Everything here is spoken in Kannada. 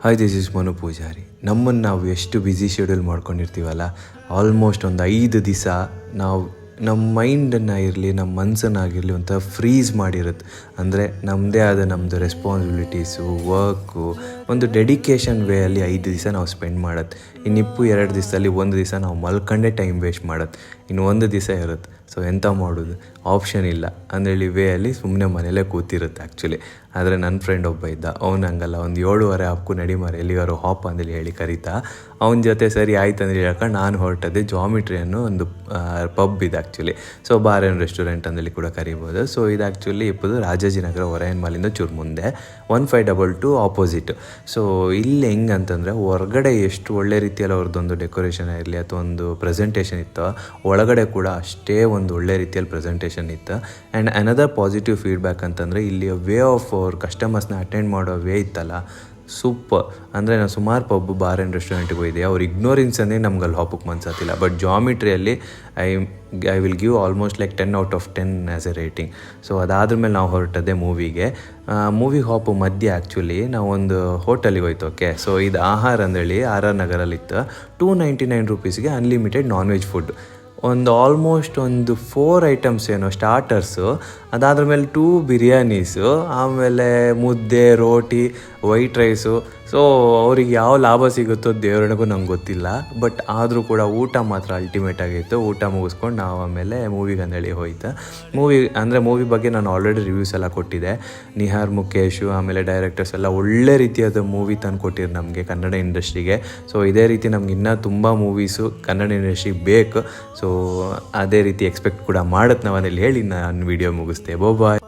Hi, this is Manu Pujari. ನಮ್ಮನ್ನು ನಾವು ಎಷ್ಟು ಬ್ಯುಸಿ ಶೆಡ್ಯೂಲ್ ಮಾಡ್ಕೊಂಡಿರ್ತೀವಲ್ಲ, ಆಲ್ಮೋಸ್ಟ್ ಒಂದು 5 ದಿವಸ ನಾವು ನಮ್ಮ ಮೈಂಡನ್ನು ಇರಲಿ, ನಮ್ಮ ಮನಸ್ಸನ್ನಾಗಿರಲಿ ಒಂಥರ ಫ್ರೀಸ್ ಮಾಡಿರುತ್ತೆ. ಅಂದರೆ ನಮ್ಮದು ರೆಸ್ಪಾನ್ಸಿಬಿಲಿಟೀಸು, ವರ್ಕು, ಒಂದು ಡೆಡಿಕೇಶನ್ ವೇಯಲ್ಲಿ 5 ದಿವಸ ನಾವು ಸ್ಪೆಂಡ್ ಮಾಡೋದು. ಇನ್ನಿಪ್ಪು 2 ದಿವಸದಲ್ಲಿ 1 ದಿವಸ ನಾವು ಮಲ್ಕೊಂಡೇ ಟೈಮ್ ವೇಸ್ಟ್ ಮಾಡೋದು. ಇನ್ನು 1 ದಿವಸ ಇರುತ್ತೆ. ಸೊ ಎಂಥ ಮಾಡೋದು, ಆಪ್ಷನ್ ಇಲ್ಲ ಅಂದೇಳಿ ವೇಯಲ್ಲಿ ಸುಮ್ಮನೆ ಮನೇಲೇ ಕೂತಿರುತ್ತೆ ಆ್ಯಕ್ಚುಲಿ. ಆದರೆ ನನ್ನ ಫ್ರೆಂಡ್ ಒಬ್ಬ ಇದ್ದ, ಅವ್ನು ಹಂಗಲ್ಲ, ಒಂದು 7:30 ಹಕ್ಕು ನಡಿ ಮಾರೆ ಎಲ್ಲಿಗಾರು ಹಾಪ್ ಅಂದೇಳಿ ಹೇಳಿ ಕರೀತಾ. ಅವನ ಜೊತೆ ಸರಿ ಆಯ್ತು ಅಂದ್ರೆ ಹೇಳ್ಕೊಂಡು ನಾನು ಹೊರಟದೆ ಜಾಮಿಟ್ರಿ ಅನ್ನೋ ಒಂದು ಪಬ್ ಇದೆ actually. So bar and restaurant ಅಂದೇಳಿ ಕೂಡ ಕರಿಬೋದು. ಸೊ ಇದು ಆ್ಯಕ್ಚುಲಿ ಇಪ್ಪದು ರಾಜಾಜಿನಗರ ಒರಯನ್ ಮಾಲಿಂದ ಚೂರು ಮುಂದೆ 1522 ಆಪೋಸಿಟ್. ಸೊ ಇಲ್ಲಿ ಹೆಂಗೆ ಅಂತಂದರೆ, ಹೊರಗಡೆ ಎಷ್ಟು ಒಳ್ಳೆ ರೀತಿಯಲ್ಲಿ ಅವ್ರದ್ದೊಂದು ಡೆಕೋರೇಷನ್ ಇರಲಿ ಅಥವಾ ಒಂದು ಪ್ರೆಸೆಂಟೇಷನ್ ಇತ್ತು, ಒಳಗಡೆ ಕೂಡ ಅಷ್ಟೇ ಒಂದು ಒಳ್ಳೆ ರೀತಿಯಲ್ಲಿ ಪ್ರೆಸೆಂಟೇಷನ್ ಇತ್ತು. ಆ್ಯಂಡ್ ಅನದರ್ ಪಾಸಿಟಿವ್ ಫೀಡ್ಬ್ಯಾಕ್ ಅಂತಂದರೆ, ಇಲ್ಲಿ ವೇ ಆಫ್ ಅವ್ರ ಕಸ್ಟಮರ್ಸ್ನ ಅಟೆಂಡ್ ಮಾಡೋ ವೇ ಇತ್ತಲ್ಲ, ಸೂಪರ್. ಅಂದರೆ ನಾನು ಸುಮಾರು ಪಬ್ ಬಾರ್ ಆ್ಯಂಡ್ ರೆಸ್ಟೋರೆಂಟಿಗೆ ಹೋಗಿದ್ದೆ, ಅವ್ರ ಇಗ್ನೋರೆನ್ಸ್ ಅಂದರೆ ನಮ್ಗೆ ಅಲ್ಲಿ ಹಾಪಕ್ಕೆ ಮನ್ಸಾತಿಲ್ಲ. ಬಟ್ ಜಾಮಿಟ್ರಿಯಲ್ಲಿ I will give almost like 10 out of 10 as a rating. So ಅದಾದ್ರ ಮೇಲೆ ನಾವು ಹೊರಟದೆ ಮೂವಿಗೆ. ಮೂವಿ ಹಾಪು ಮಧ್ಯೆ ಆ್ಯಕ್ಚುಲಿ ನಾವು ಒಂದು ಹೋಟೆಲಿಗೆ ಹೋಯ್ತು. ಓಕೆ, ಸೊ ಇದು ಆಹಾರ ಅಂದೇಳಿ RR ನಗರಲ್ಲಿತ್ತು. 299 ರೂಪೀಸ್ಗೆ unlimited non veg food. Almost ಒಂದು 4 ಐಟಮ್ಸ್ ಏನೋ ಸ್ಟಾರ್ಟರ್ಸು, ಅದಾದ್ರ ಮೇಲೆ 2 ಬಿರಿಯಾನೀಸು, ಆಮೇಲೆ ಮುದ್ದೆ, ರೋಟಿ, ವೈಟ್ ರೈಸು. ಸೊ ಅವ್ರಿಗೆ ಯಾವ ಲಾಭ ಸಿಗುತ್ತೋ ದೇವ್ರನಿಗೂ ನಂಗೆ ಗೊತ್ತಿಲ್ಲ. ಬಟ್ ಆದರೂ ಕೂಡ ಊಟ ಮಾತ್ರ ಅಲ್ಟಿಮೇಟ್ ಆಗಿತ್ತು. ಊಟ ಮುಗಿಸ್ಕೊಂಡು ನಾವು ಆಮೇಲೆ ಮೂವಿಗೆ ಅಂದೇಳಿ ಹೋಯ್ತು. ಮೂವಿ ಬಗ್ಗೆ ನಾನು ಆಲ್ರೆಡಿ ರಿವ್ಯೂಸ್ ಎಲ್ಲ ಕೊಟ್ಟಿದ್ದೆ. ನಿಹಾರ್ ಮುಖೇಶು ಆಮೇಲೆ ಡೈರೆಕ್ಟರ್ಸ್ ಎಲ್ಲ ಒಳ್ಳೆ ರೀತಿಯಾದ ಮೂವಿ ತಂದು ಕೊಟ್ಟಿರು ನಮಗೆ ಕನ್ನಡ ಇಂಡಸ್ಟ್ರಿಗೆ. ಸೊ ಇದೇ ರೀತಿ ನಮ್ಗೆ ಇನ್ನೂ ತುಂಬ ಮೂವೀಸು ಕನ್ನಡ ಇಂಡಸ್ಟ್ರಿಗೆ ಬೇಕು. ಸೊ ಅದೇ ರೀತಿ ಎಕ್ಸ್ಪೆಕ್ಟ್ ಕೂಡ ಮಾಡುತ್ತೆ ನಾವು. ಅದಲ್ಲಿ ಹೇಳಿ ನಾನು ವಿಡಿಯೋ ಮುಗಿಸ್ತೆ. ಬಾಯ್.